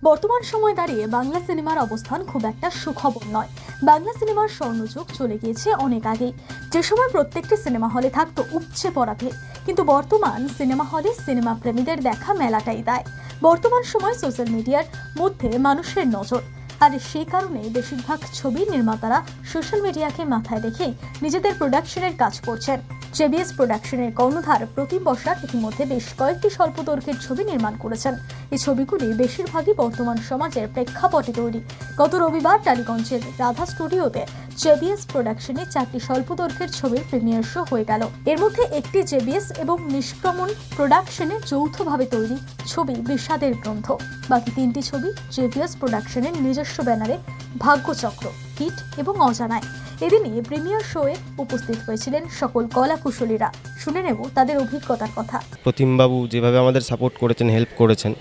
বর্তমান সময় দাঁড়িয়ে বাংলা সিনেমার অবস্থান খুব একটা সুখবর নয়। বাংলা সিনেমার স্বর্ণযুগ চলে গিয়েছে অনেক আগেই, যে সময় প্রত্যেকটি সিনেমা হলে থাকতো উপচে পড়া ভিড়। কিন্তু বর্তমান সিনেমা হলে সিনেমা প্রেমীদের দেখা মেলাটাই দেয়। বর্তমান সময় সোশ্যাল মিডিয়ার মধ্যে মানুষের নজর, আর সেই কারণে বেশিরভাগ ছবি নির্মাতারা সোশ্যাল মিডিয়াকে মাথায় রেখে নিজেদের প্রোডাকশনের কাজ করছেন। জেবিএস প্রোডাকশনের কর্ণধার প্রতিম বসাক ইতিমধ্যে বেশ কয়েকটি স্বল্প দৈর্ঘ্যের ছবি নির্মাণ করেছেন। এই ছবিগুলি বেশিরভাগই বর্তমান সমাজের প্রেক্ষাপটে তৈরি। গত রবিবার টালিগঞ্জের রাধা স্টুডিওতে জেবিএস প্রোডাকশনে 4টি স্বল্প দৈর্ঘ্যের ছবির প্রিমিয়ার শো হয়ে গেল। এর মধ্যে একটি জেবিএস এবং নিষ্ক্রমণ প্রোডাকশনে যৌথভাবে তৈরি ছবি বিষাদের গ্রন্থ। বাকি 3টি ছবি জেবিএস প্রোডাকশনের নিজস্ব ব্যানারে ভাগ্যচক্র, হিট এবং অজানায়। এদিনে প্রিমিয়ার শোয়ে উপস্থিত হয়েছিলেন সকল কলা কুশলীরা। শুনে নেব তাদের অভিজ্ঞতার কথা। প্রতিমবাবু যেভাবে আমাদের সাপোর্ট করেছেন, হেল্প করেছেন,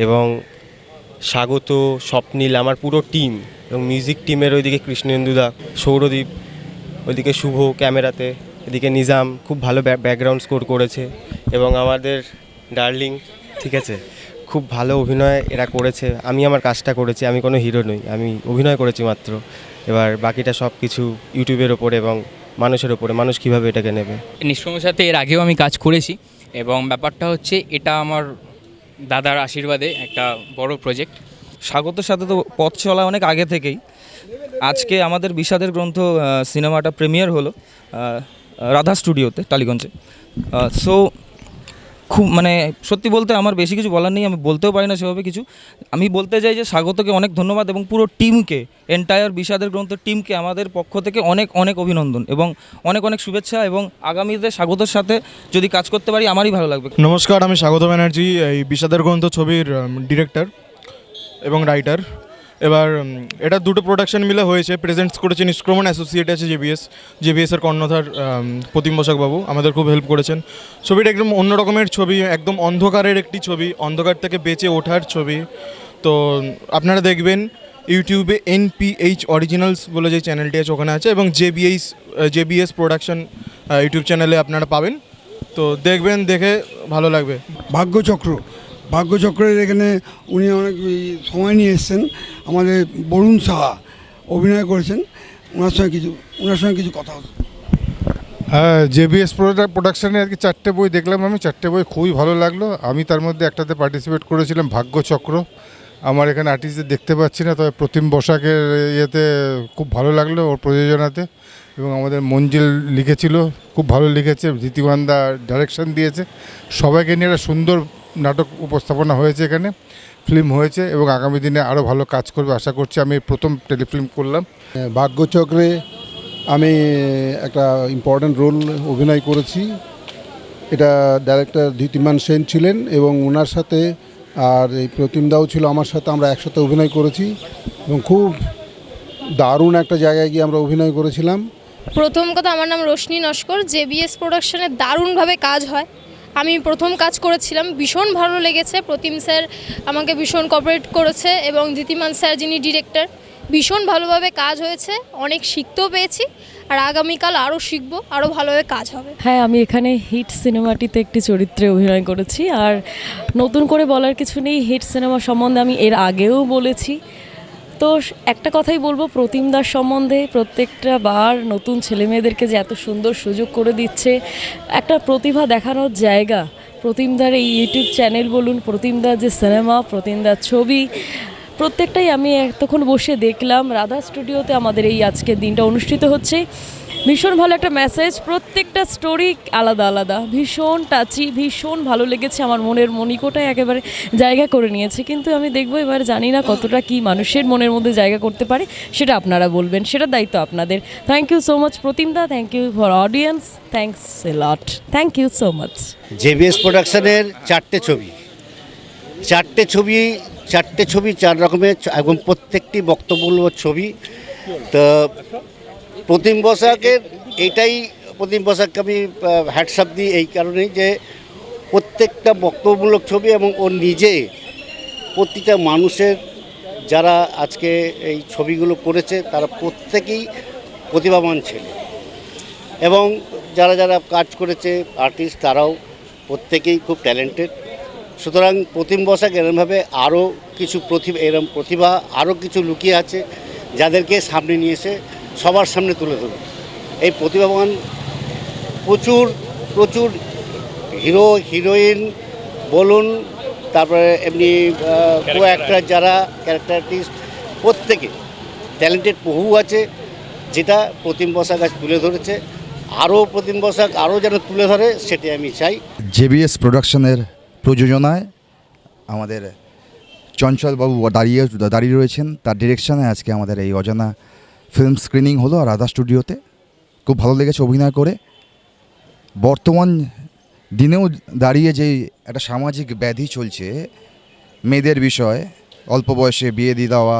এবং স্বাগত, স্বপ্নীল, আমার পুরো টিম, এবং মিউজিক টিমের ওইদিকে কৃষ্ণেন্দুদা, সৌরদীপ, ওইদিকে শুভ ক্যামেরাতে, এদিকে নিজাম খুব ভালো ব্যাকগ্রাউন্ড স্কোর করেছে, এবং আমাদের ডার্লিং, ঠিক আছে, খুব ভালো অভিনয় এরা করেছে। আমি আমার কাজটা করেছি, আমি কোনো হিরো নই, আমি অভিনয় করেছি মাত্র। এবার বাকিটা সব কিছু ইউটিউবের ওপরে এবং মানুষের ওপরে, মানুষ কীভাবে এটাকে নেবে। নিষ্ক্রমের সাথে এর আগেও আমি কাজ করেছি, এবং ব্যাপারটা হচ্ছে এটা আমার দাদার আশীর্বাদে একটা বড় প্রজেক্ট। স্বাগতের সাথে তো পথ চলা অনেক আগে থেকেই। আজকে আমাদের বিষাদের গ্রন্থ সিনেমাটা প্রিমিয়ার হলো রাধা স্টুডিওতে টালিগঞ্জে। সো খুব সত্যি বলতে আমার বেশি কিছু বলার নেই, আমি বলতেও পারি না সেভাবে কিছু। আমি বলতে চাই যে স্বাগতকে অনেক ধন্যবাদ, এবং পুরো টিমকে, এন্টায়ার বিষাদের গ্রন্থ টিমকে আমাদের পক্ষ থেকে অনেক অনেক অভিনন্দন এবং অনেক অনেক শুভেচ্ছা। এবং আগামীতে স্বাগতের সাথে যদি কাজ করতে পারি আমারই ভালো লাগবে। নমস্কার, আমি স্বাগত ব্যানার্জি, এই বিষাদের গ্রন্থ ছবির ডিরেক্টর এবং রাইটার। এবার এটা দুটো প্রোডাকশন মিলে হয়েছে। প্রেজেন্টস করেছে নিষ্ক্রমণ, অ্যাসোসিয়েট আছে জেবিএসের কর্ণধার প্রতিম বসাক বাবু আমাদের খুব হেল্প করেছেন। ছবিটা একদম অন্য রকমের ছবি, একদম অন্ধকারের একটি ছবি, অন্ধকার থেকে বেঁচে ওঠার ছবি। তো আপনারা দেখবেন ইউটিউবে NPH অরিজিনালস বলে যে চ্যানেলটি আছে ওখানে আছে, এবং জেবিএস প্রোডাকশন ইউটিউব চ্যানেলে আপনারা পাবেন। তো দেখবেন, দেখে ভালো লাগবে। ভাগ্যচক্রের এখানে উনি অনেক সময় নিয়ে এসেছেন। আমাদের বরুণ সাহা অভিনয় করেছেন, ওনার সঙ্গে কিছু কথা হতো। হ্যাঁ, জেবিএস প্রোডাকশানে আর কি 4টে বই দেখলাম আমি। 4টে বই খুবই ভালো লাগলো। আমি তার মধ্যে একটাতে পার্টিসিপেট করেছিলাম, ভাগ্যচক্র। আমার এখানে আর্টিস্টদের দেখতে পাচ্ছি না, তবে প্রতিম বসাকের ইয়েতে খুব ভালো লাগলো, ওর প্রযোজনাতে। এবং আমাদের মঞ্জিল লিখেছিল, খুব ভালো লিখেছে। জিতিবান্দা ডাইরেকশন দিয়েছে। সবাইকে নিয়ে একটা সুন্দর নাটক উপস্থাপনা হয়েছে, এখানে ফিল্ম হয়েছে, এবং আগামী দিনে আরও ভালো কাজ করবে আশা করছি। আমি প্রথম টেলিফিল্ম করলাম। ভাগ্যচক্রে আমি একটা ইম্পর্ট্যান্ট রোল অভিনয় করেছি। এটা ডাইরেক্টর ধৃতিমান সেন ছিলেন, এবং ওনার সাথে আর এই প্রতিমদাও ছিল আমার সাথে, আমরা একসাথে অভিনয় করেছি, এবং খুব দারুণ একটা জায়গায় গিয়ে আমরা অভিনয় করেছিলাম। প্রথম কথা, আমার নাম রোশনি নস্কর। জেবিএস প্রোডাকশনে দারুণভাবে কাজ হয়। আমি প্রথম কাজ করেছিলাম, ভীষণ ভালো লেগেছে। প্রতিম স্যার আমাকে ভীষণ কোঅপারেট করেছে, এবং ধৃতিমান স্যার যিনি ডিরেক্টর, ভীষণ ভালোভাবে কাজ হয়েছে। অনেক শিখতেও পেয়েছি, আর আগামীকাল আরও শিখবো, আরও ভালোভাবে কাজ হবে। হ্যাঁ, আমি এখানে হিট সিনেমাটিতে একটি চরিত্রে অভিনয় করেছি। আর নতুন করে বলার কিছু নেই, হিট সিনেমা সম্বন্ধে আমি এর আগেও বলেছি। তো একটা কথাই বলবো প্রতিমদার সম্বন্ধে, প্রত্যেকটা বার নতুন ছেলেমেয়েদেরকে যে এত সুন্দর সুযোগ করে দিচ্ছে, একটা প্রতিভা দেখানোর জায়গা। প্রতিমদার এই ইউটিউব চ্যানেল বলুন, প্রতিমদার যে সিনেমা, প্রতিমদার ছবি, প্রত্যেকটাই আমি এতক্ষণ বসে দেখলাম। রাধা স্টুডিওতে আমাদের এই আজকের দিনটা অনুষ্ঠিত হচ্ছে। ভীষণ ভালো একটা মেসেজ, প্রত্যেকটা স্টোরি আলাদা আলাদা, ভীষণ টাচি, ভীষণ ভালো লেগেছে। আমার মনের মণিকোটায় একেবারে জায়গা করে নিয়েছে। কিন্তু আমি দেখবো এবার, জানি না কতটা কি মানুষের মনের মধ্যে জায়গা করতে পারে, সেটা আপনারা বলবেন, সেটার দায়িত্ব আপনাদের। থ্যাংক ইউ সো মাচ প্রতিমদা, thank you for audience, thanks a lot, thank you so much. JBS প্রোডাকশনের 4টে ছবি 4 রকমের, এবং প্রত্যেকটি বক্তব্যমূলক ছবি। তো প্রতিম বসাককে আমি হ্যাটসঅ্যাপ দিই এই কারণেই যে প্রত্যেকটা বক্তব্যমূলক ছবি, এবং ও নিজে প্রতিটা মানুষের, যারা আজকে এই ছবিগুলো করেছে তারা প্রত্যেকেই প্রতিভাবান ছেলে, এবং যারা যারা কাজ করেছে আর্টিস্ট, তারাও প্রত্যেকেই খুব ট্যালেন্টেড। সুতরাং প্রতিম বসাক এরমভাবে আরও কিছু প্রতিভা আরও কিছু লুকিয়ে আছে, যাদেরকে সামনে নিয়ে এসে সবার সামনে তুলে ধরবে। এই প্রতিভাবান প্রচুর হিরো হিরোইন বলুন, তারপরে এমনি কো অ্যাক্টর যারা ক্যারেক্টার আর্টিস্ট প্রত্যেকে ট্যালেন্টেড বহু আছে, যেটা প্রতিম বসাক আজ তুলে ধরেছে। আরও প্রতিম বসাক আরও যেন তুলে ধরে, সেটি আমি চাই। জেবিএস প্রোডাকশনের প্রযোজনায় আমাদের চঞ্চলবাবু দাঁড়িয়ে রয়েছেন, তার ডিরেকশনে আজকে আমাদের এই অজানা ফিল্ম স্ক্রিনিং হলো রাধা স্টুডিওতে। খুব ভালো লেগেছে অভিনয় করে। বর্তমান দিনেও দাঁড়িয়ে যে একটা সামাজিক ব্যাধি চলছে মেয়েদের বিষয়, অল্প বয়সে বিয়ে দিয়ে দেওয়া,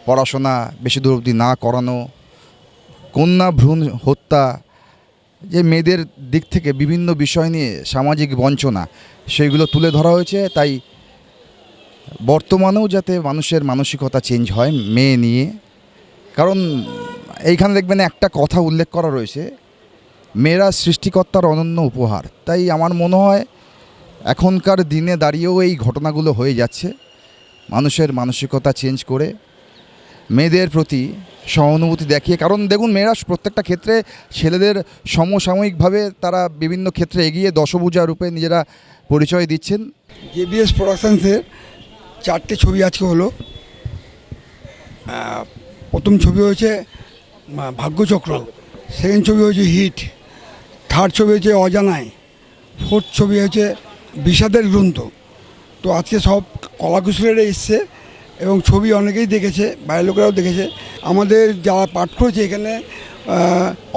পড়াশোনা বেশি দূর অবধি না করানো, কন্যা ভ্রূণ হত্যা, যে মেয়েদের দিক থেকে বিভিন্ন বিষয় নিয়ে সামাজিক বঞ্চনা, সেইগুলো তুলে ধরা হয়েছে। তাই বর্তমানেও যাতে মানুষের মানসিকতা চেঞ্জ হয় মেয়ে নিয়ে, কারণ এইখানে দেখবেন একটা কথা উল্লেখ করা রয়েছে, মেয়েরা সৃষ্টিকর্তার অনন্য উপহার। তাই আমার মনে হয় এখনকার দিনে দাঁড়িয়েও এই ঘটনাগুলো হয়ে যাচ্ছে। মানুষের মানসিকতা চেঞ্জ করে মেয়েদের প্রতি সহানুভূতি দেখিয়ে, কারণ দেখুন মেয়েরা প্রত্যেকটা ক্ষেত্রে ছেলেদের সমসাময়িকভাবে তারা বিভিন্ন ক্ষেত্রে এগিয়ে দশভুজা রূপে নিজেরা পরিচয় দিচ্ছেন। জেবিএস প্রোডাকশনসের 4টে ছবি আজকে হলো। প্রথম ছবি হয়েছে ভাগ্যচক্র, সেকেন্ড ছবি হয়েছে হিট, থার্ড ছবি হয়েছে অজানায়, ফোর্থ ছবি হয়েছে বিষাদের গ্রন্থ। তো আজকে সব কলাকুশলীরা এসছে এবং ছবি অনেকেই দেখেছে, বাইরের লোকেরাও দেখেছে। আমাদের যারা পাঠ করেছে এখানে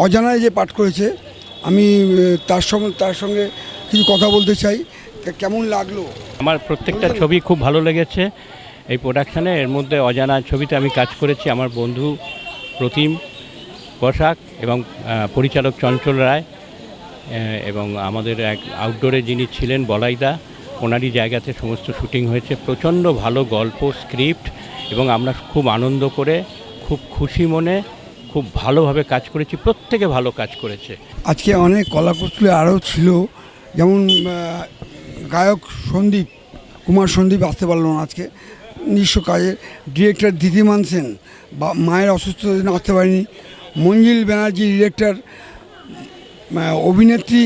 অজানায় যে পাঠ করেছে, আমি তার সঙ্গে কিছু কথা বলতে চাই। কেমন লাগলো? আমার প্রত্যেকটা ছবি খুব ভালো লেগেছে এই প্রোডাকশানে। এর মধ্যে অজানা ছবিতে আমি কাজ করেছি আমার বন্ধু প্রতিম বসাক এবং পরিচালক চঞ্চল রায়, এবং আমাদের এক আউটডোরে যিনি ছিলেন বলাইদা, ওনারই জায়গাতে সমস্ত শুটিং হয়েছে। প্রচণ্ড ভালো গল্প, স্ক্রিপ্ট, এবং আমরা খুব আনন্দ করে, খুব খুশি মনে, খুব ভালোভাবে কাজ করেছি। প্রত্যেকে ভালো কাজ করেছে। আজকে অনেক কলাকুশলী আরও ছিল, যেমন গায়ক কুমার সন্দীপ আসতে পারলো না আজকে নিজস্ব কাজে, ডিরেক্টর দিদিমান সেন বা মায়ের অসুস্থতার জন্য আসতে পারেনি, মঞ্জিল ব্যানার্জি ডিরেক্টর, অভিনেত্রী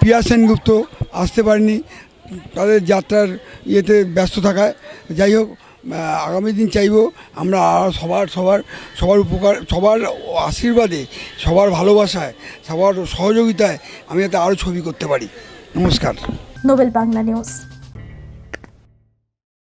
প্রিয়া সেনগুপ্ত আসতে পারেনি তাদের যাত্রার ইয়েতে ব্যস্ত থাকায়। যাই হোক, আগামী দিন চাইব আমরা সবার উপকার, সবার আশীর্বাদে, সবার ভালোবাসায়, সবার সহযোগিতায় আমি যাতে আরও ছবি করতে পারি। নমস্কার। Nobel Bangla news.